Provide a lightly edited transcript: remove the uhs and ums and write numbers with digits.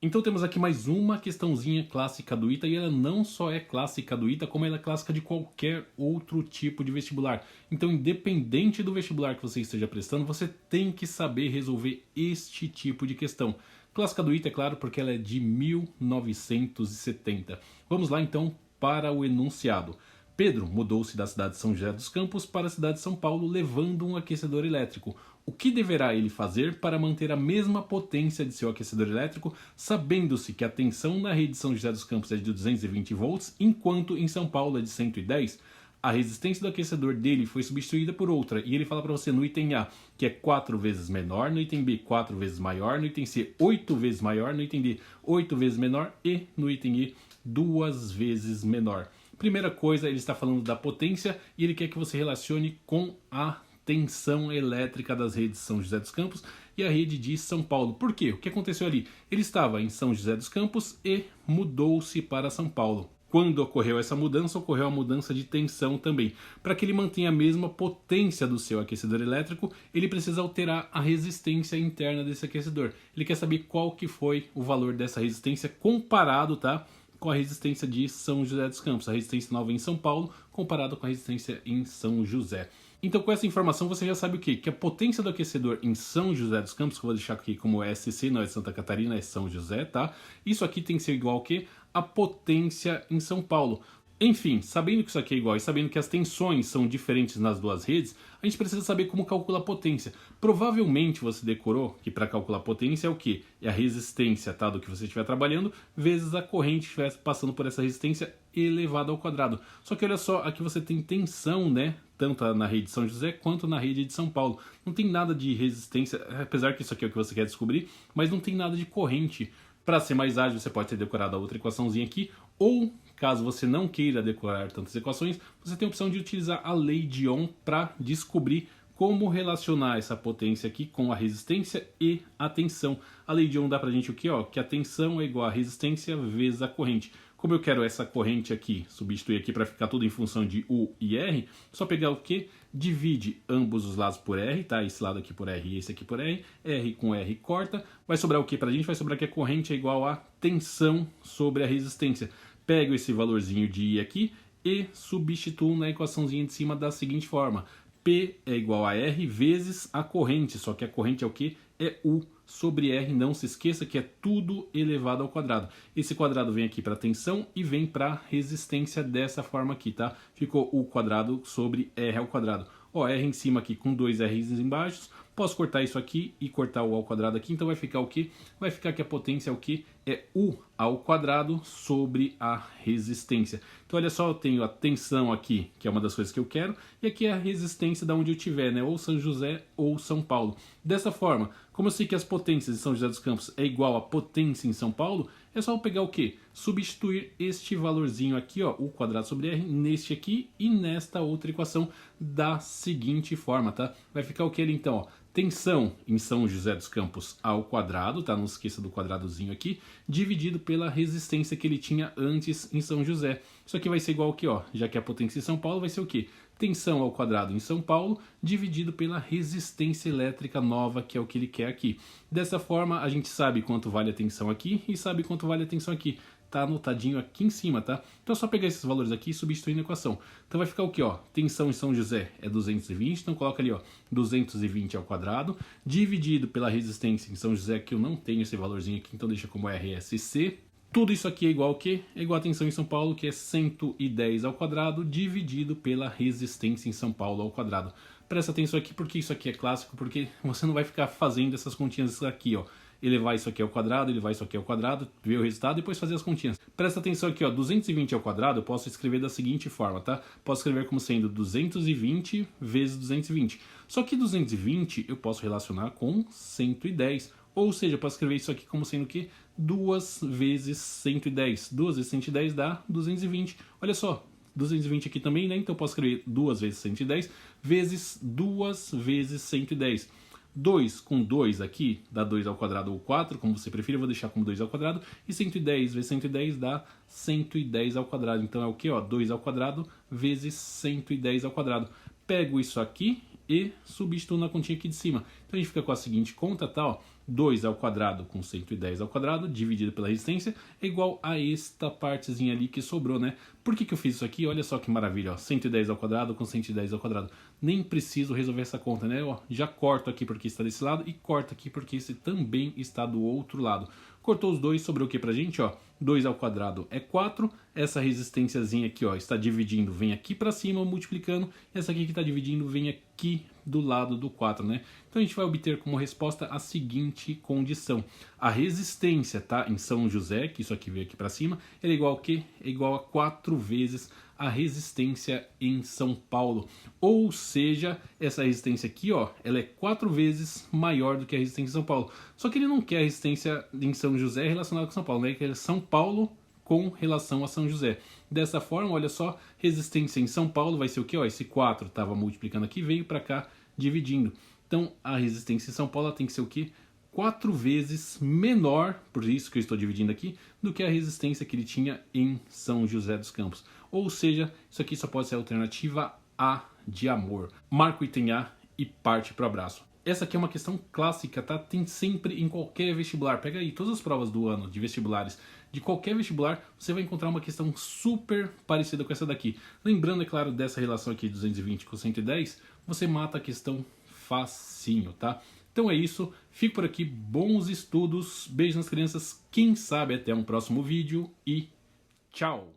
Então temos aqui mais uma questãozinha clássica do ITA, e ela não só é clássica do ITA, como ela é clássica de qualquer outro tipo de vestibular. Então, independente do vestibular que você esteja prestando, você tem que saber resolver este tipo de questão. Clássica do ITA, é claro, porque ela é de 1970. Vamos lá então para o enunciado. Pedro mudou-se da cidade de São José dos Campos para a cidade de São Paulo, levando um aquecedor elétrico. O que deverá ele fazer para manter a mesma potência de seu aquecedor elétrico, sabendo-se que a tensão na rede de São José dos Campos é de 220 volts, enquanto em São Paulo é de 110? A resistência do aquecedor dele foi substituída por outra, e ele fala para você no item A que é 4 vezes menor, no item B 4 vezes maior, no item C 8 vezes maior, no item D 8 vezes menor e no item E 2 vezes menor. Primeira coisa, ele está falando da potência e ele quer que você relacione com a tensão elétrica das redes de São José dos Campos e a rede de São Paulo. Por quê? O que aconteceu ali? Ele estava em São José dos Campos e mudou-se para São Paulo. Quando ocorreu essa mudança, ocorreu a mudança de tensão também. Para que ele mantenha a mesma potência do seu aquecedor elétrico, ele precisa alterar a resistência interna desse aquecedor. Ele quer saber qual que foi o valor dessa resistência comparado, tá, com a resistência de São José dos Campos, a resistência nova em São Paulo, comparado com a resistência em São José. Então, com essa informação, você já sabe o quê? Que a potência do aquecedor em São José dos Campos, que eu vou deixar aqui como SC, não é Santa Catarina, é São José, tá? Isso aqui tem que ser igual ao quê? A potência em São Paulo. Enfim, sabendo que isso aqui é igual e sabendo que as tensões são diferentes nas duas redes, a gente precisa saber como calcula a potência. Provavelmente você decorou que para calcular a potência é o quê? É a resistência, tá, do que você estiver trabalhando, vezes a corrente que estiver passando por essa resistência elevada ao quadrado. Só que olha só, aqui você tem tensão, né? Tanto na rede de São José quanto na rede de São Paulo. Não tem nada de resistência, apesar que isso aqui é o que você quer descobrir, mas não tem nada de corrente. Para ser mais ágil, você pode ter decorado a outra equaçãozinha aqui, ou caso você não queira decorar tantas equações, você tem a opção de utilizar a lei de Ohm para descobrir como relacionar essa potência aqui com a resistência e a tensão. A lei de Ohm dá pra gente o quê? Ó, que a tensão é igual a resistência vezes a corrente. Como eu quero essa corrente aqui, substituir aqui para ficar tudo em função de U e R, só pegar o quê? Divide ambos os lados por R, tá? Esse lado aqui por R e esse aqui por R. R com R corta. Vai sobrar o que pra gente? Vai sobrar que a corrente é igual a tensão sobre a resistência. Pego esse valorzinho de I aqui e substituo na equaçãozinha de cima da seguinte forma. P é igual a R vezes a corrente, só que a corrente é o que? É U sobre R, não se esqueça que é tudo elevado ao quadrado. Esse quadrado vem aqui para tensão e vem para resistência dessa forma aqui, tá? Ficou U quadrado sobre R ao quadrado. Ó, R em cima aqui com dois R's embaixo. Posso cortar isso aqui e cortar o ao quadrado aqui, então vai ficar o quê? Vai ficar que a potência é o quê? É U ao quadrado sobre a resistência. Então olha só, eu tenho a tensão aqui, que é uma das coisas que eu quero, e aqui é a resistência de onde eu tiver, né? Ou São José ou São Paulo. Dessa forma, como eu sei que as potências de São José dos Campos é igual à potência em São Paulo, é só eu pegar o quê? Substituir este valorzinho aqui, ó, U quadrado sobre R, neste aqui e nesta outra equação da seguinte forma, tá? Vai ficar o que ali então, ó? Tensão em São José dos Campos ao quadrado, tá? Não esqueça do quadradozinho aqui, dividido pela resistência que ele tinha antes em São José. Isso aqui vai ser igual aqui, ó, já que a potência em São Paulo vai ser o quê? Tensão ao quadrado em São Paulo, dividido pela resistência elétrica nova, que é o que ele quer aqui. Dessa forma, a gente sabe quanto vale a tensão aqui e sabe quanto vale a tensão aqui. Tá anotadinho aqui em cima, tá? Então é só pegar esses valores aqui e substituir na equação. Então vai ficar o que, ó? Tensão em São José é 220, então coloca ali, ó, 220 ao quadrado, dividido pela resistência em São José, que eu não tenho esse valorzinho aqui, então deixa como RSC. Tudo isso aqui é igual ao quê? É igual a tensão em São Paulo, que é 110 ao quadrado, dividido pela resistência em São Paulo ao quadrado. Presta atenção aqui, porque isso aqui é clássico, porque você não vai ficar fazendo essas continhas aqui, ó. Elevar isso aqui ao quadrado, elevar isso aqui ao quadrado, ver o resultado e depois fazer as continhas. Presta atenção aqui, ó, 220 ao quadrado eu posso escrever da seguinte forma, tá? Posso escrever como sendo 220 vezes 220. Só que 220 eu posso relacionar com 110. Ou seja, eu posso escrever isso aqui como sendo o quê? 2 vezes 110. 2 vezes 110 dá 220. Olha só, 220 aqui também, né? Então eu posso escrever 2 vezes 110 vezes 2 vezes 110. 2 com 2 aqui dá 2 ao quadrado ou 4, como você preferir, eu vou deixar como 2 ao quadrado. E 110 vezes 110 dá 110 ao quadrado. Então é o que? 2 ao quadrado vezes 110 ao quadrado. Pego isso aqui e substituo na continha aqui de cima. Então a gente fica com a seguinte conta, tá? Ó, 2 ao quadrado com 110 ao quadrado dividido pela resistência é igual a esta partezinha ali que sobrou, né? Por que eu fiz isso aqui? Olha só que maravilha, ó, 110 ao quadrado com 110 ao quadrado. Nem preciso resolver essa conta, né? Ó, já corto aqui porque está desse lado e corto aqui porque esse também está do outro lado. Cortou os dois, sobrou o que pra gente? Ó, 2 ao quadrado é 4. Essa resistênciazinha aqui, ó, está dividindo, vem aqui pra cima, multiplicando. Essa aqui que está dividindo vem aqui do lado do 4, né? Então a gente vai obter como resposta a seguinte condição. A resistência, tá, em São José, que isso aqui veio aqui para cima, é igual a quê? É igual a 4 vezes a resistência em São Paulo. Ou seja, essa resistência aqui, ó, ela é 4 vezes maior do que a resistência em São Paulo. Só que ele não quer a resistência em São José relacionada com São Paulo, né? Que é São Paulo com relação a São José. Dessa forma, olha só, resistência em São Paulo vai ser o quê? Ó, esse 4 estava multiplicando aqui, veio para cá dividindo. Então, a resistência em São Paulo tem que ser o quê? 4 vezes menor, por isso que eu estou dividindo aqui, do que a resistência que ele tinha em São José dos Campos. Ou seja, isso aqui só pode ser a alternativa A de amor. Marca o item A e parte para o abraço. Essa aqui é uma questão clássica, tá? Tem sempre em qualquer vestibular. Pega aí todas as provas do ano de vestibulares. De qualquer vestibular, você vai encontrar uma questão super parecida com essa daqui. Lembrando, é claro, dessa relação aqui 220 com 110, você mata a questão facinho, tá? Então é isso. Fico por aqui. Bons estudos. Beijo nas crianças. Quem sabe até um próximo vídeo e tchau!